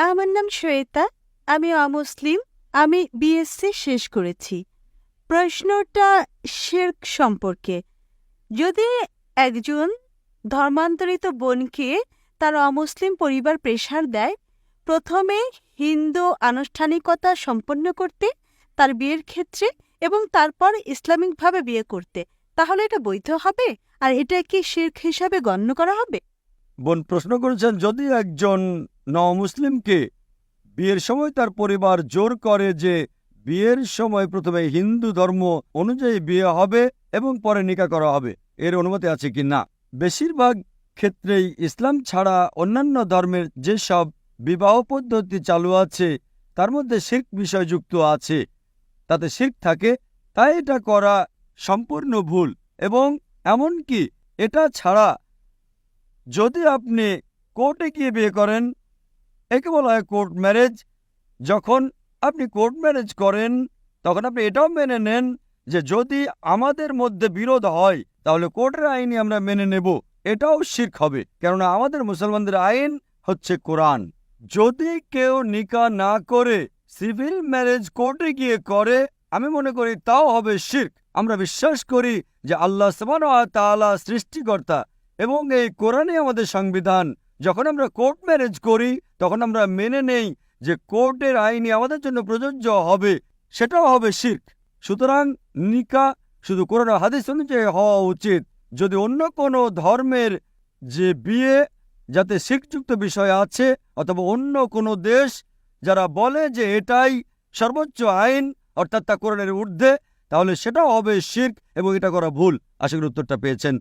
আমার নাম শ্বেতা। আমি অমুসলিম। আমি বিএসসি শেষ করেছি। প্রশ্নটা শিরক সম্পর্কে। যদি একজন ধর্মান্তরিত বোনকে তার অমুসলিম পরিবার প্রেশার দেয় প্রথমে হিন্দু আনুষ্ঠানিকতা সম্পন্ন করতে তার বিয়ের ক্ষেত্রে এবং তারপর ইসলামিকভাবে বিয়ে করতে, তাহলে এটা বৈধ হবে? আর এটা কি শিরক হিসাবে গণ্য করা হবে? বোন প্রশ্ন করেছেন, যদি একজন মুসলিমকে বিয়ের সময় তার পরিবার জোর করে যে বিয়ের সময় প্রথমে হিন্দু ধর্ম অনুযায়ী বিয়ে হবে এবং পরে নিকাহ করা হবে, এর অনুমতি আছে কি না? বেশিরভাগ ক্ষেত্রেই ইসলাম ছাড়া অন্যান্য ধর্মের যেসব বিবাহ পদ্ধতি চালু আছে তার মধ্যে শিরক বিষয় যুক্ত আছে, তাতে শিরক থাকে, তাই এটা করা সম্পূর্ণ ভুল। এবং এমনকি এটা ছাড়া যদি আপনি কোর্টে গিয়ে বিয়ে করেন, একে বলা হয় কোর্ট ম্যারেজ। যখন আপনি কোর্ট ম্যারেজ করেন তখন আপনি এটাও মেনে নেন যে যদি আমাদের মধ্যে বিরোধ হয় তাহলে কোর্টের আইনই আমরা মেনে নেব, এটাও শিরক হবে, কেননা আমাদের মুসলমানদের আইন হচ্ছে কোরআন। যদি কেউ নিকাহ না করে সিভিল ম্যারেজ কোর্টে গিয়ে করে, আমি মনে করি তাও হবে শিরক। আমরা বিশ্বাস করি যে আল্লাহ সুবহানাহু ওয়া তাআলা সৃষ্টিকর্তা এবং এই কোরআনই আমাদের সংবিধান। যখন আমরা কোর্ট ম্যারেজ করি তখন আমরা মেনে নেই যে কোর্টের আইনই আমাদের জন্য প্রযোজ্য হবে, সেটাও হবে শিরক। সুতরাং নিকাহ শুধু কোরআন ও হাদিস অনুযায়ী হওয়া উচিত। যদি অন্য কোনো ধর্মের যে বিয়ে যাতে শিরকযুক্ত বিষয় আছে, অথবা অন্য কোনো দেশ যারা বলে যে এটাই সর্বোচ্চ আইন অর্থাৎ তা কোরআনের ঊর্ধ্বে, তাহলে সেটাও হবে শিরক এবং এটা করা ভুল। আশা করি উত্তরটা পেয়েছেন।